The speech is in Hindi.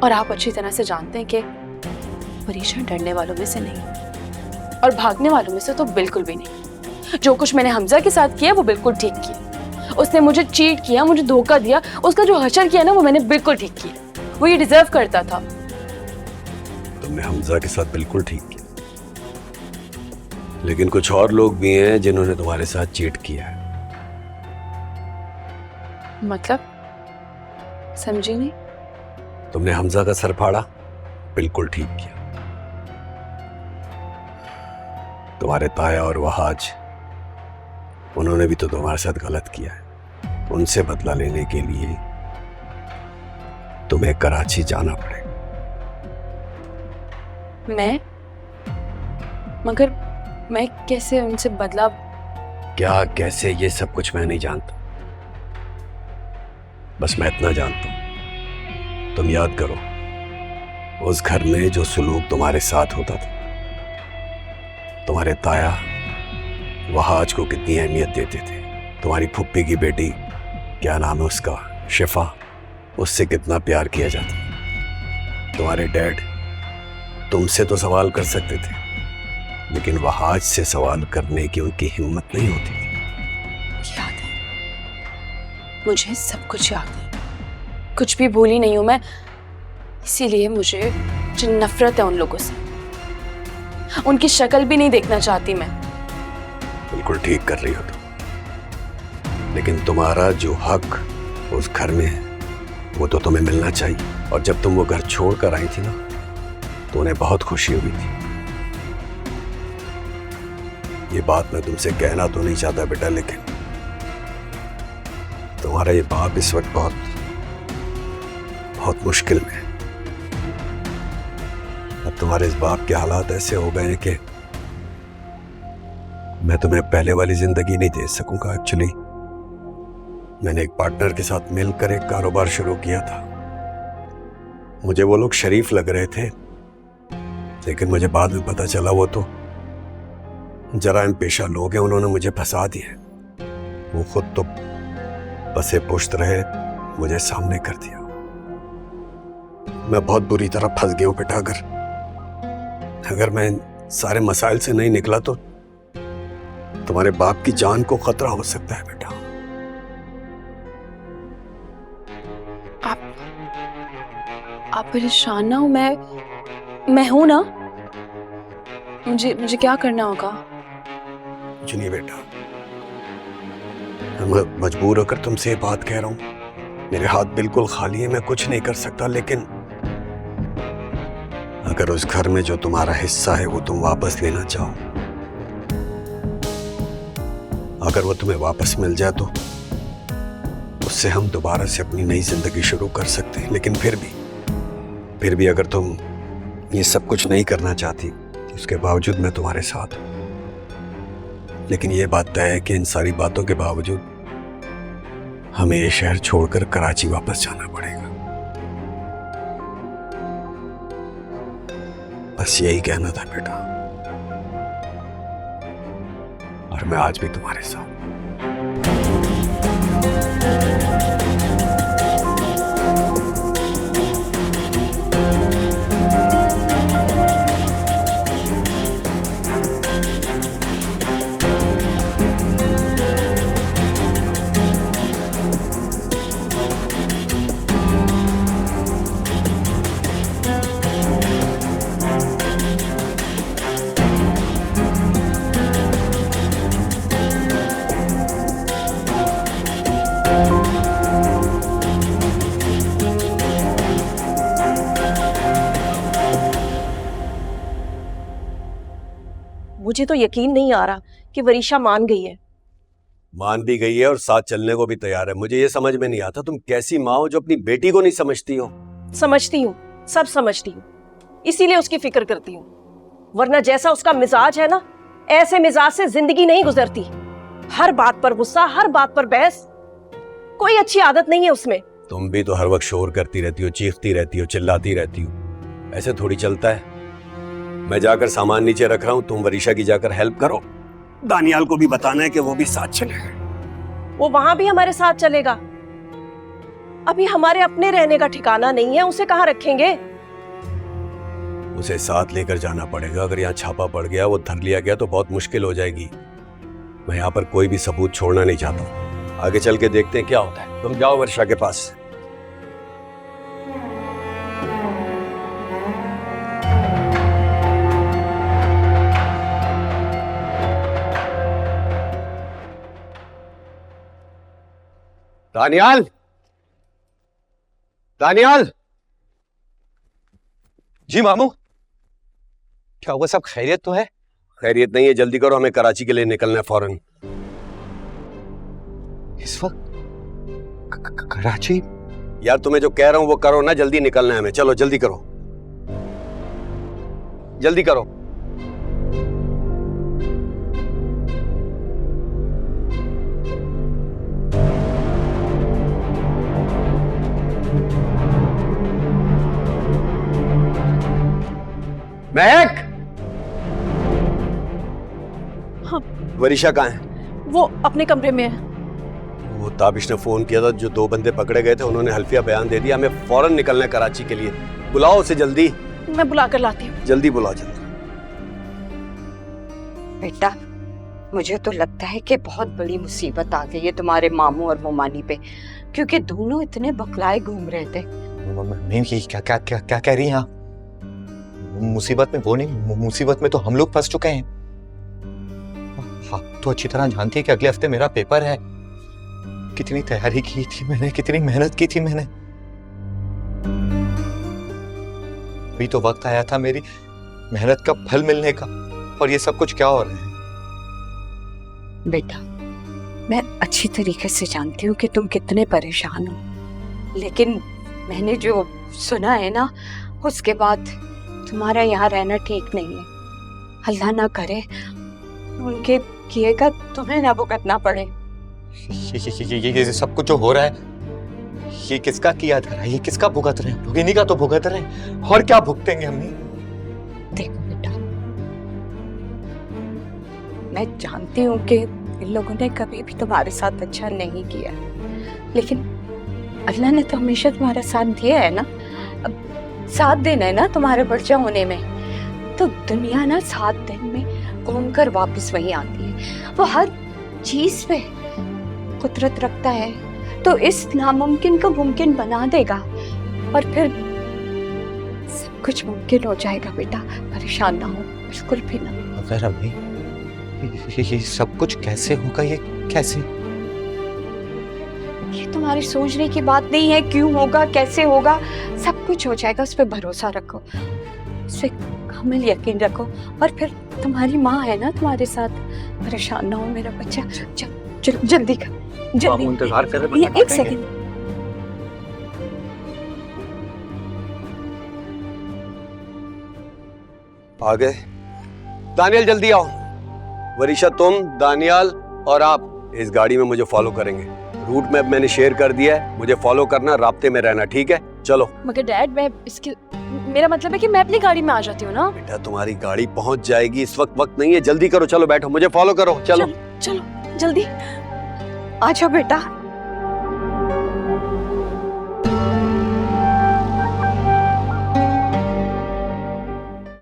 और आप अच्छी तरह से जानते हैं कि वरीशा डरने वालों में से नहीं और भागने वालों में से तो बिल्कुल भी नहीं। जो कुछ मैंने हमजा के साथ किया वो बिल्कुल ठीक किया। उसने मुझे चीट किया, मुझे धोखा दिया, उसका जो हशर किया ना वो मैंने बिल्कुल ठीक किया। वो ये डिजर्व करता था। तुमने हमजा के साथ बिल्कुल ठीक किया, लेकिन कुछ और लोग भी हैं जिन्होंने तुम्हारे साथ चीट किया है। मतलब समझी नहीं? तुमने हमजा का सर फाड़ा, बिल्कुल ठीक किया। तुम्हारे ताया और वहाज, उन्होंने भी तो तुम्हारे साथ गलत किया है। उनसे बदला लेने के लिए तुम्हें कराची जाना पड़ेगा। मगर मैं कैसे उनसे बदला? क्या कैसे, ये सब कुछ मैं नहीं जानता। बस मैं इतना जानता हूं, तुम याद करो उस घर में जो सुलूक तुम्हारे साथ होता था, तुम्हारे ताया वहाज को कितनी अहमियत देते थे। तुम्हारी फुप्पी की बेटी, क्या नाम है उसका, शिफा, उससे कितना प्यार किया जाता। तुम्हारे डैड तुमसे तो सवाल कर सकते थे, लेकिन वहाज से सवाल करने की उनकी हिम्मत नहीं होती थी। याद है, मुझे सब कुछ याद है, कुछ भी भूली नहीं हूं मैं। इसीलिए मुझे नफरत है उन लोगों से, उनकी शक्ल भी नहीं देखना चाहती मैं। बिल्कुल ठीक कर रही हो तुम, लेकिन तुम्हारा जो हक उस घर में है वो तो तुम्हें मिलना चाहिए। और जब तुम वो घर छोड़कर आई थी ना, तो उन्हें बहुत खुशी हुई थी। ये बात मैं तुमसे कहना तो नहीं चाहता बेटा, लेकिन तुम्हारा ये बाप इस वक्त बहुत बहुत मुश्किल में है। अब तुम्हारे इस बाप के हालात ऐसे हो गए हैं कि मैं तुम्हें पहले वाली जिंदगी नहीं दे सकूंगा। एक्चुअली मैंने एक पार्टनर के साथ मिलकर एक कारोबार शुरू किया था। मुझे वो लोग शरीफ लग रहे थे, लेकिन मुझे बाद में पता चला वो तो जराइम पेशा लोग हैं। उन्होंने मुझे फंसा दिया। वो खुद तो बसे पुश्त रहे, मुझे सामने कर दिया। मैं बहुत बुरी तरह फंस गया हूं बेटा। अगर मैं इन सारे मसाइल से नहीं निकला तो तुम्हारे बाप की जान को खतरा हो सकता है बेटा। आप परेशान ना हो, मैं हूं ना। मुझे क्या करना होगा? कुछ नहीं बेटा, मैं मजबूर होकर तुमसे ये बात कह रहा हूं। मेरे हाथ बिल्कुल खाली है, मैं कुछ नहीं कर सकता। लेकिन अगर उस घर में जो तुम्हारा हिस्सा है वो तुम वापस लेना चाहो, अगर वो तुम्हें वापस मिल जाए तो उससे हम दोबारा से अपनी नई जिंदगी शुरू कर सकते हैं। लेकिन फिर भी अगर तुम ये सब कुछ नहीं करना चाहती, उसके बावजूद मैं तुम्हारे साथ हूं। लेकिन ये बात तय है कि इन सारी बातों के बावजूद हमें ये शहर छोड़कर कराची वापस जाना पड़ेगा। बस यही कहना था बेटा, और मैं आज भी तुम्हारे साथ। मुझे तो यकीन नहीं आ रहा कि वरीशा मान गई है। मान भी गई है और साथ चलने को भी तैयार है। मुझे ये समझ में नहीं आता, तुम कैसी माँ हो जो अपनी बेटी को नहीं समझती हो। समझती हूँ, सब समझती हूँ, इसीलिए उसकी फिक्र करती हूँ। वरना जैसा उसका मिजाज है ना, ऐसे मिजाज से जिंदगी नहीं गुजरती। हर बात पर गुस्सा, हर बात पर बहस, कोई अच्छी आदत नहीं है उसमें। तुम भी तो हर वक्त शोर करती रहती हो, चीखती रहती हो, चिल्लाती रहती हो। ऐसे थोड़ी चलता है। मैं जाकर सामान नीचे रख रहा हूं, तुम वरीशा की जाकर हेल्प करो। दानियाल को भी बताना है कि वो भी साथ चले। वो वहां भी हमारे साथ चलेगा। अभी हमारे अपने रहने का ठिकाना नहीं है, उसे कहाँ रखेंगे? उसे साथ लेकर जाना पड़ेगा। अगर यहाँ छापा पड़ गया, वो धर लिया गया तो बहुत मुश्किल हो जाएगी। मैं यहाँ पर कोई भी सबूत छोड़ना नहीं चाहता। आगे चल के देखते हैं क्या होता है। तुम जाओ वर्षा के पास। दानियाल, दानियाल। जी मामू, क्या हुआ? सब खैरियत तो है? खैरियत नहीं है, जल्दी करो, हमें कराची के लिए निकलना है फौरन। इस वक्त कराची? यार तुम्हें जो कह रहा हूं वो करो ना, जल्दी निकलना है हमें। चलो जल्दी करो, जल्दी करो। महक, हाँ। वरीशा कहाँ है? वो अपने कमरे में है। वो ताबिश ने फोन किया था, जो 2 बंदे पकड़े गए थे उन्होंने हल्फिया बयान दे दिया। हमें फौरन निकलना है कराची के लिए। बुलाओ उसे जल्दी। मैं बुला कर लाती हूँ। जल्दी बुलाओ, जल्दी। बेटा, मुझे तो लगता है कि बहुत बड़ी मुसीबत आ गई है तुम्हारे मामू और मोमानी पे, क्योंकि दोनों इतने बकलाए घूम रहे थे। मैं ये क्या कह रही हैं आप? मुसीबत में वो नहीं, मुसीबत में तो हम लोग फंस चुके हैं। आप तो अच्छी तरह जानती है कि अगले हफ्ते मेरा पेपर है। कितनी तैयारी की थी मैंने, कितनी मेहनत की थी मैंने। अभी तो वक्त आया था मेरी मेहनत का फल मिलने का, और ये सब कुछ क्या हो रहा है? बेटा, मैं अच्छी तरीके से जानती हूँ कि तुम कितने परेशान हो, लेकिन मैंने जो सुना है ना, उसके बाद तुम्हारा यहाँ रहना ठीक नहीं है। अल्लाह ना करे उनके किए का तुम्हें ना भुगतना पड़े। ये सब कुछ जो हो रहा है, ये किसका किया धरा है? ये किसका भुगत रहे हैं? इन्हीं का तो भुगत रहे हैं, और क्या भुगतेंगे हम? देखो बेटा, मैं जानती हूँ कि इन लोगों ने कभी भी तुम्हारे साथ अच्छा नहीं किया, लेकिन अल्लाह ने तो हमेशा तुम्हारा साथ दिया है ना। अब साथ देना है ना तुम्हारे बच्चा होने में, तो दुनिया ना 7 दिन में घूम कर वापिस वहीं आती है। वो हर चीज पे कुदरत रखता है, तो इस नामुमकिन को मुमकिन बना देगा, और फिर सब कुछ मुमकिन हो जाएगा। बेटा, परेशान ना हो, बिल्कुल भी ना। मगर अम्मी, ये सब कुछ कैसे होगा? ये कैसे? ये तुम्हारी सोचने की बात नहीं है, क्यों होगा, कैसे होगा, सब कुछ हो जाएगा। उस पर भरोसा रखो, उस पर कामिल यकीन रखो, और फिर तुम्हारी माँ है ना तुम्हारे साथ। परेशान ना हो मेरा बच्चा। चल जल्दी कर, जल्दी। इंतजार कर रहे हैं। 1 सेकंड। आ गए। दानियाल जल्दी आओ। वरीशा, तुम, दानियाल और आप इस गाड़ी में मुझे फॉलो करेंगे। रूट मैप मैंने शेयर कर दिया है, मुझे फॉलो करना, राब्ते में रहना, ठीक है? चलो। मगर डैड, मेरा मतलब है कि मैं अपनी गाड़ी में आ जाती हूँ ना। बेटा, तुम्हारी गाड़ी पहुंच जाएगी, इस वक्त नहीं है। जल्दी करो, चलो बैठो, मुझे फॉलो करो। चलो चलो जल्दी। आ जाओ बेटा।